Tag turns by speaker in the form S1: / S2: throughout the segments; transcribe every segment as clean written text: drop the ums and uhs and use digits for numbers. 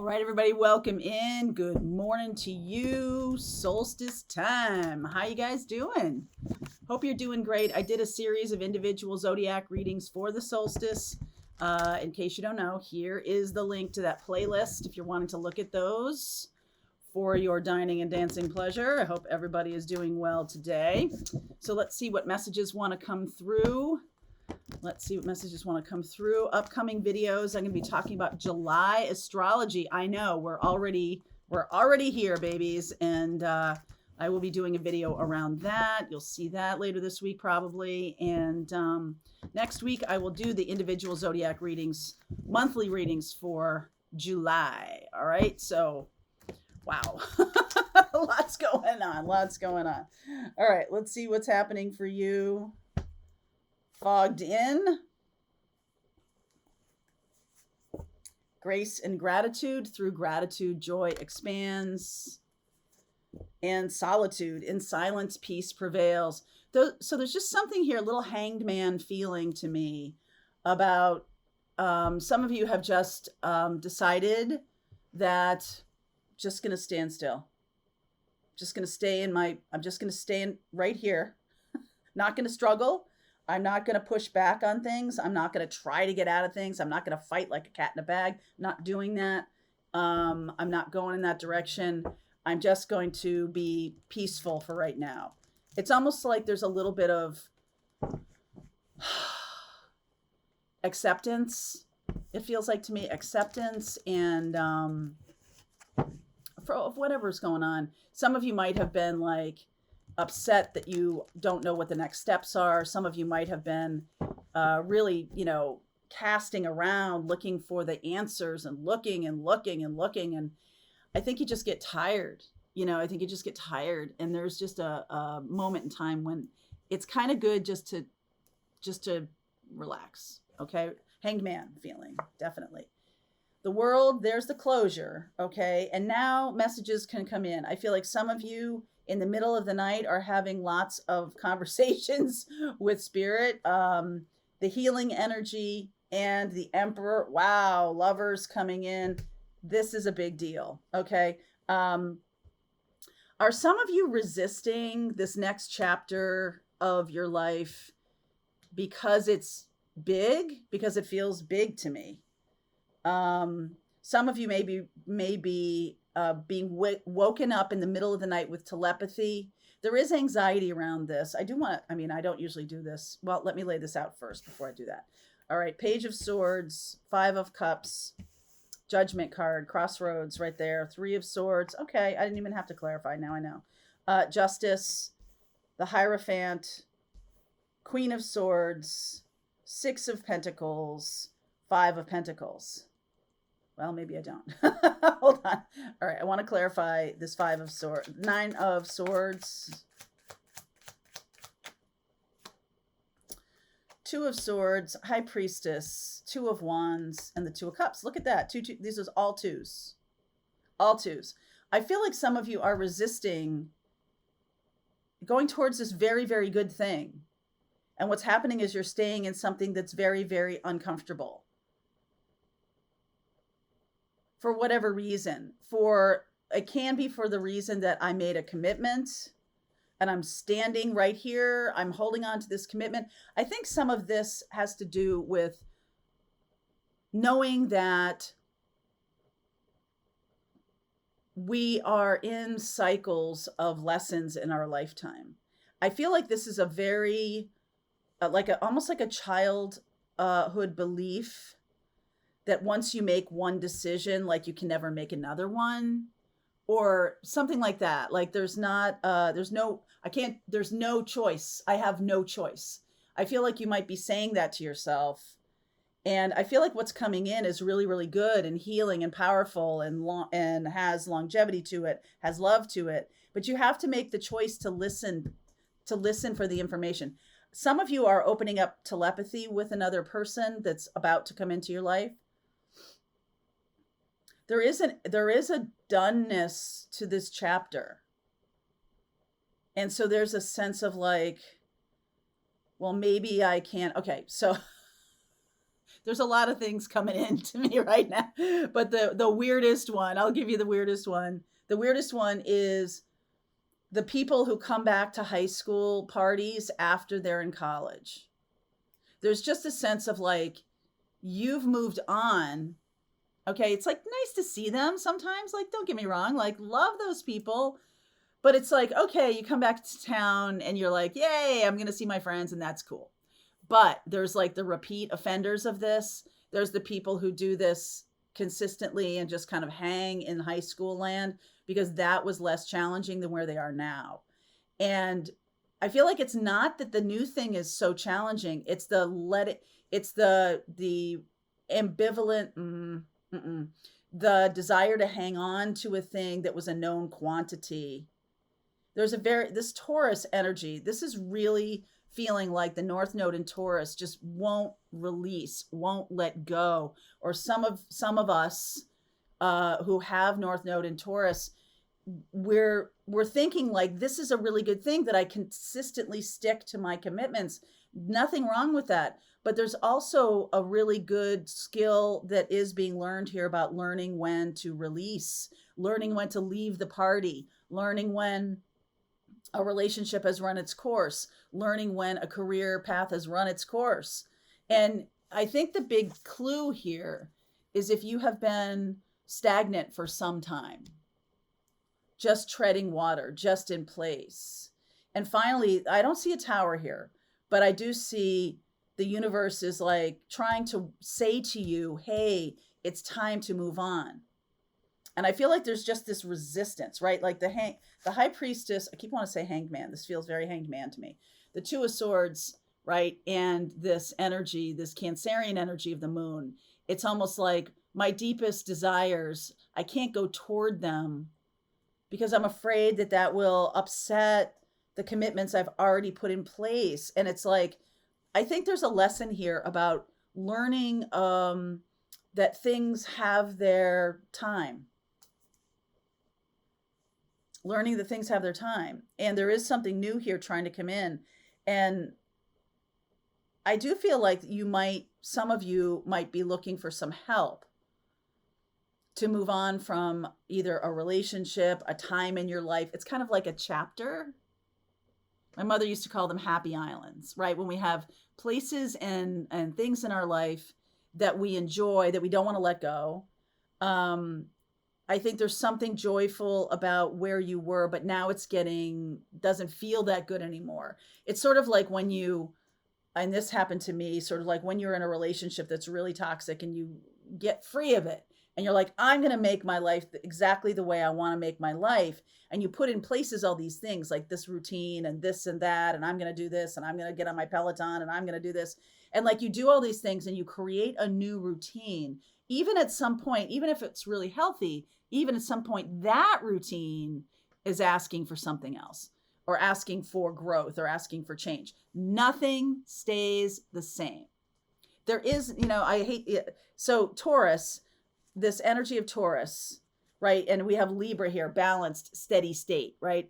S1: All right, everybody, welcome in. Good morning to you. Solstice time. How you guys doing? Hope you're doing great. I did a series of individual zodiac readings for the solstice. In case you don't know, here is the link to that playlist if you're wanting to look at those for your dining and dancing pleasure. I hope everybody is doing well today. So let's see what messages want to come through. Upcoming videos, I'm going to be talking about July astrology. I know we're already here, babies, and I will be doing a video around that. You'll see that later this week probably, and next week I will do the individual zodiac readings, monthly readings for July. All right, so wow. Lots going on. All right, let's see what's happening for you. Fogged in. Grace and gratitude. Through gratitude, joy expands. And solitude. In silence, peace prevails. So there's just something here, a little hanged man feeling to me about some of you have just decided that just going to stand still. I'm just going to stay right here. Not going to struggle. I'm not going to push back on things. I'm not going to try to get out of things. I'm not going to fight like a cat in a bag. I'm not doing that. I'm not going in that direction. I'm just going to be peaceful for right now. It's almost like there's a little bit of acceptance. It feels like to me acceptance and of whatever's going on. Some of you might have been like upset that you don't know what the next steps are. Some of you might have been really, casting around looking for the answers and looking. And I think you just get tired. And there's just a moment in time when it's kind of good just to relax. Okay. Hanged man feeling, definitely. The world, there's the closure. Okay. And now messages can come in. I feel like some of you in the middle of the night are having lots of conversations with spirit, the healing energy and the emperor. Wow. Lovers coming in. This is a big deal. Okay. Are some of you resisting this next chapter of your life because it's big, because it feels big to me? Some of you may be being woken up in the middle of the night with telepathy. There is anxiety around this. I don't usually do this. Well, let me lay this out first before I do that. All right. Page of Swords, 5 of Cups, Judgment card, Crossroads right there. 3 of Swords. Okay. I didn't even have to clarify. Now I know. Justice, the Hierophant, Queen of Swords, 6 of Pentacles, 5 of Pentacles. Well, maybe I don't. Hold on. All right. I want to clarify this 5 of Swords, 9 of Swords, 2 of Swords, High Priestess, 2 of Wands, and the 2 of Cups. Look at that. Two. These are all twos. All twos. I feel like some of you are resisting going towards this very, very good thing. And what's happening is you're staying in something that's very, very uncomfortable. For whatever reason. It can be for the reason that I made a commitment and I'm standing right here. I'm holding on to this commitment. I think some of this has to do with knowing that we are in cycles of lessons in our lifetime. I feel like this is a very, almost like a childhood belief that once you make one decision, like you can never make another one or something like that. Like there's no choice. I have no choice. I feel like you might be saying that to yourself. And I feel like what's coming in is really, really good and healing and powerful and has longevity to it, has love to it. But you have to make the choice to listen for the information. Some of you are opening up telepathy with another person that's about to come into your life. There is a doneness to this chapter. And so there's a sense of like, well, maybe I can't. Okay. So there's a lot of things coming in to me right now. But the weirdest one, I'll give you the weirdest one. The weirdest one is the people who come back to high school parties after they're in college. There's just a sense of like, you've moved on. Okay, it's like nice to see them sometimes. Like, don't get me wrong, like, love those people. But it's like, okay, you come back to town and you're like, yay, I'm going to see my friends, and that's cool. But there's like the repeat offenders of this. There's the people who do this consistently and just kind of hang in high school land because that was less challenging than where they are now. And I feel like it's not that the new thing is so challenging. It's it's the ambivalent, the desire to hang on to a thing that was a known quantity. There's this Taurus energy. This is really feeling like the North Node in Taurus just won't release, won't let go. Or some of us who have North Node in Taurus, we're thinking like, this is a really good thing that I consistently stick to my commitments. Nothing wrong with that. But there's also a really good skill that is being learned here about learning when to release, learning when to leave the party, learning when a relationship has run its course, learning when a career path has run its course. And I think the big clue here is if you have been stagnant for some time, just treading water, just in place. And finally, I don't see a tower here, but I do see the universe is like trying to say to you, hey, it's time to move on. And I feel like there's just this resistance, right? Like the high priestess, I keep wanting to say hanged man. This feels very hanged man to me. The two of swords, right? And this energy, this Cancerian energy of the moon. It's almost like my deepest desires, I can't go toward them because I'm afraid that that will upset the commitments I've already put in place. And it's like, I think there's a lesson here about learning that things have their time. Learning that things have their time. And there is something new here trying to come in. And I do feel like some of you might be looking for some help to move on from either a relationship, a time in your life. It's kind of like a chapter. My mother used to call them happy islands, right? When we have places and things in our life that we enjoy, that we don't want to let go. I think there's something joyful about where you were, but now doesn't feel that good anymore. It's sort of like when and this happened to me, sort of like when you're in a relationship that's really toxic and you get free of it. And you're like, I'm going to make my life exactly the way I want to make my life. And you put in places all these things like this routine and this and that. And I'm going to do this and I'm going to get on my Peloton and I'm going to do this. And like you do all these things and you create a new routine. Even at some point, even if it's really healthy, even at some point, that routine is asking for something else or asking for growth or asking for change. Nothing stays the same. There is, I hate it. So Taurus, this energy of Taurus, right? And we have Libra here, balanced, steady state, right?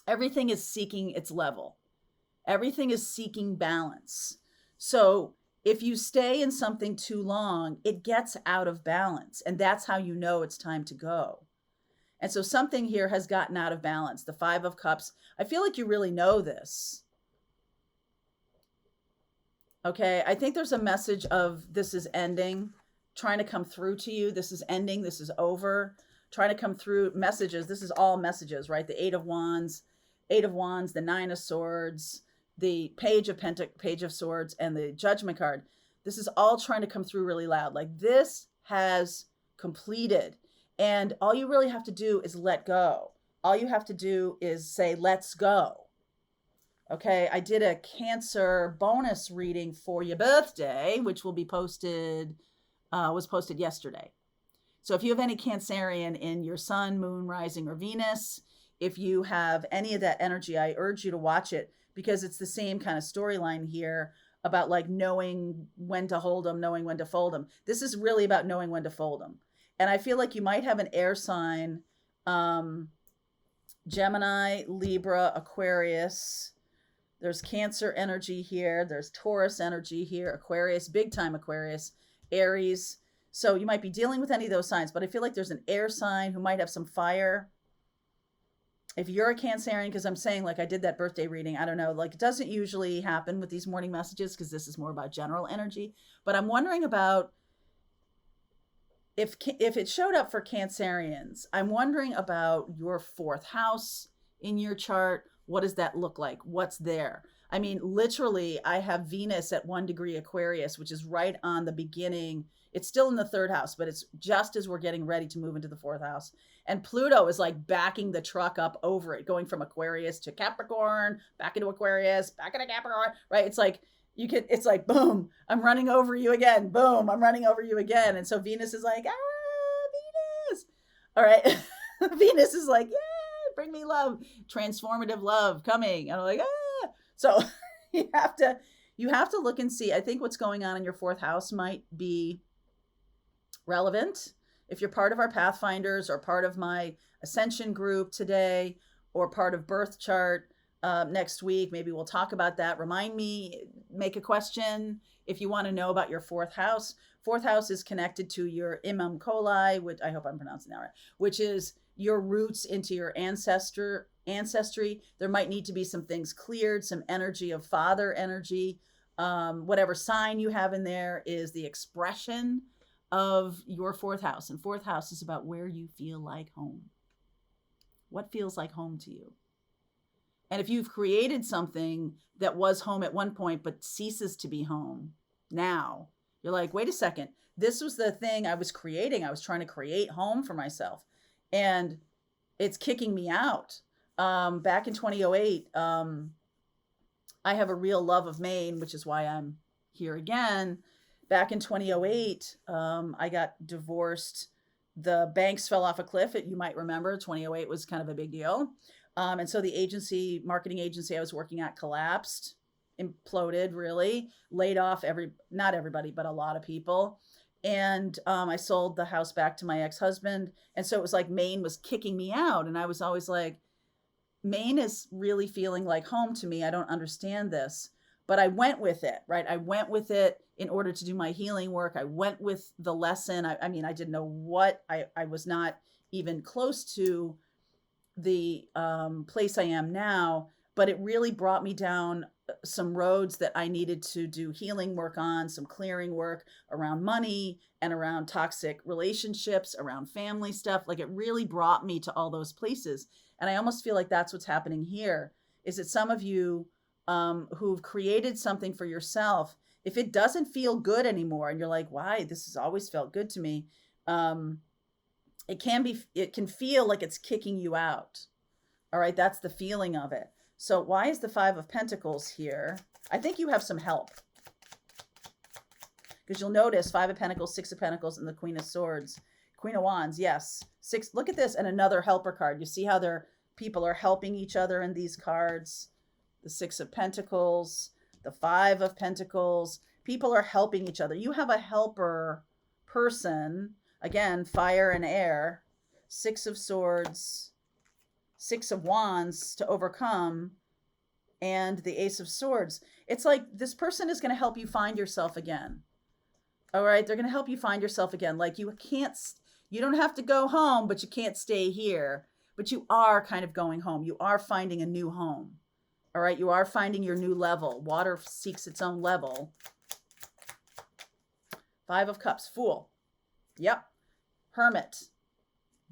S1: Everything is seeking its level. Everything is seeking balance. So if you stay in something too long, it gets out of balance. And that's how you know it's time to go. And so something here has gotten out of balance. The Five of Cups. I feel like you really know this. Okay, I think there's a message of this is ending, trying to come through to you. This is ending. This is over. Trying to come through messages. This is all messages, right? The Eight of Wands, the Nine of Swords, the Page of Swords, and the Judgment card. This is all trying to come through really loud. Like this has completed. And all you really have to do is let go. All you have to do is say, let's go. Okay, I did a Cancer bonus reading for your birthday, which will be was posted yesterday. So if you have any Cancerian in your sun, moon, rising, or Venus, if you have any of that energy, I urge you to watch it because it's the same kind of storyline here about like knowing when to hold them, knowing when to fold them. This is really about knowing when to fold them. And I feel like you might have an air sign, Gemini, Libra, Aquarius, There's Cancer energy here. There's Taurus energy here. Aquarius, big time Aquarius, Aries. So you might be dealing with any of those signs, but I feel like there's an air sign who might have some fire. If you're a Cancerian, because I'm saying, like, I did that birthday reading, I don't know, like, it doesn't usually happen with these morning messages because this is more about general energy. But I'm wondering about if it showed up for Cancerians, I'm wondering about your fourth house in your chart. What does that look like? What's there? I mean, literally, I have Venus at 1 degree Aquarius, which is right on the beginning. It's still in the third house, but it's just as we're getting ready to move into the fourth house. And Pluto is like backing the truck up over it, going from Aquarius to Capricorn, back into Aquarius, back into Capricorn, right? It's like, it's like, boom, I'm running over you again. Boom, I'm running over you again. And so Venus is like, Venus. All right. Venus is like, yeah, bring me love, transformative love coming. And I'm like, ah. So you have to look and see. I think what's going on in your fourth house might be relevant. If you're part of our Pathfinders or part of my Ascension group today or part of Birth Chart, next week, maybe we'll talk about that. Remind me, make a question if you want to know about your fourth house. Fourth house is connected to your Imam Coli, which I hope I'm pronouncing that right, which is your roots into your ancestry. There might need to be some things cleared, some energy of father energy. Whatever sign you have in there is the expression of your fourth house. And fourth house is about where you feel like home. What feels like home to you? And if you've created something that was home at one point but ceases to be home now, you're like, wait a second, this was the thing I was creating. I was trying to create home for myself, and it's kicking me out. Back in 2008, I have a real love of Maine, which is why I'm here again. Back in 2008, I got divorced. The banks fell off a cliff. You might remember 2008 was kind of a big deal. And so the marketing agency I was working at collapsed, imploded, really, laid off not everybody, but a lot of people. And I sold the house back to my ex-husband. And so it was like Maine was kicking me out. And I was always like, Maine is really feeling like home to me. I don't understand this. But I went with it, right? I went with it in order to do my healing work. I went with the lesson. I mean, I didn't know what, I was not even close to the place I am now, but it really brought me down some roads that I needed to do healing work on, some clearing work around money and around toxic relationships, around family stuff. Like, it really brought me to all those places. And I almost feel like that's what's happening here, is that some of you who've created something for yourself, if it doesn't feel good anymore and you're like, why, this has always felt good to me, it can feel like it's kicking you out. All right, that's the feeling of it. So why is the Five of Pentacles here? I think you have some help, because you'll notice Five of Pentacles, Six of Pentacles, and the Queen of Swords, Queen of Wands. Yes, six. Look at this, and another helper card. You see how people are helping each other in these cards. The Six of Pentacles, the Five of Pentacles. People are helping each other. You have a helper person. Again, fire and air. Six of Swords, Six of Wands to overcome, and the Ace of Swords. It's like this person is going to help you find yourself again. All right, they're going to help you find yourself again. Like, you don't have to go home, but you can't stay here. But you are kind of going home. You are finding a new home. All right, you are finding your new level. Water seeks its own level. Five of Cups, Fool. Yep. Hermit.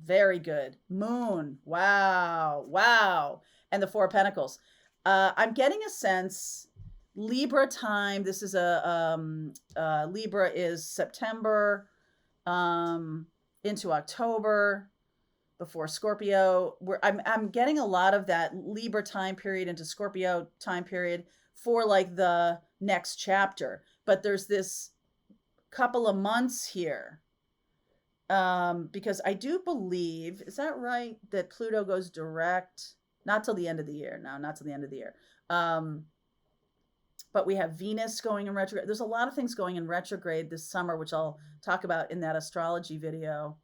S1: Very good. Moon. Wow. Wow. And the Four of Pentacles. I'm getting a sense, Libra time. This is Libra is September into October, before Scorpio. I'm getting a lot of that Libra time period into Scorpio time period for like the next chapter. But there's this couple of months here, because I do believe, is that right, that Pluto goes direct, not till the end of the year. No, not till the end of the year. But we have Venus going in retrograde. There's a lot of things going in retrograde this summer, which I'll talk about in that astrology video.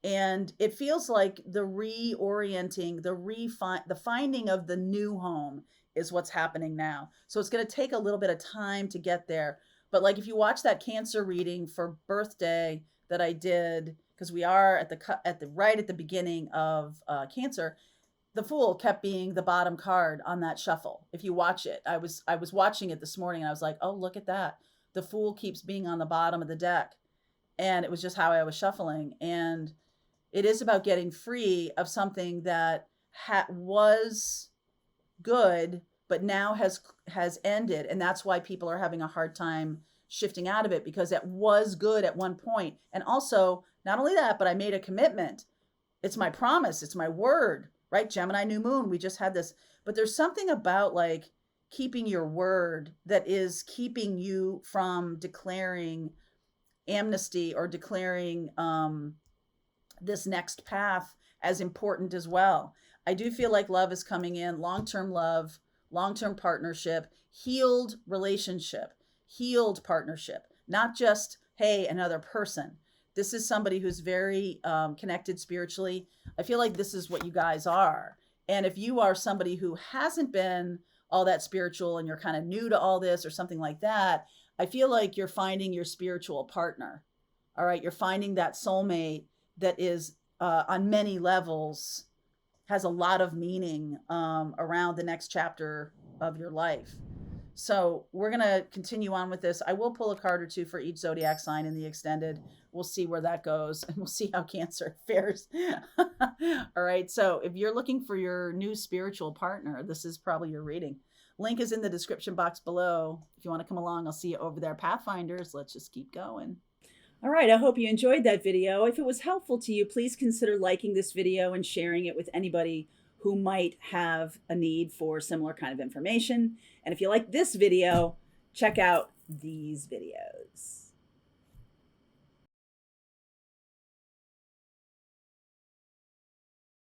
S1: And it feels like the reorienting, the finding of the new home is what's happening now. So it's going to take a little bit of time to get there. But like if you watch that Cancer reading for birthday that I did, because we are at the right at the beginning of Cancer, the Fool kept being the bottom card on that shuffle. If you watch it, I was watching it this morning and I was like, oh, look at that. The Fool keeps being on the bottom of the deck. And it was just how I was shuffling. And it is about getting free of something that was good, but now has ended, and that's why people are having a hard time shifting out of it, because it was good at one point. And also, not only that, but I made a commitment. It's my promise. It's my word, right? Gemini new moon. We just had this, but there's something about like keeping your word that is keeping you from declaring amnesty or declaring this next path as important as well. I do feel like love is coming in, long-term love, long-term partnership, healed relationship, healed partnership, not just, hey, another person. This is somebody who's very connected spiritually. I feel like this is what you guys are. And if you are somebody who hasn't been all that spiritual and you're kind of new to all this or something like that, I feel like you're finding your spiritual partner. All right. You're finding that soulmate that is on many levels, has a lot of meaning around the next chapter of your life. So we're going to continue on with this. I will pull a card or two for each zodiac sign in the extended. We'll see where that goes, and we'll see how Cancer fares. All right. So if you're looking for your new spiritual partner, this is probably your reading. Link is in the description box below. If you want to come along, I'll see you over there. Pathfinders, let's just keep going. All right, I hope you enjoyed that video. If it was helpful to you, please consider liking this video and sharing it with anybody who might have a need for similar kind of information. And if you like this video, check out these videos.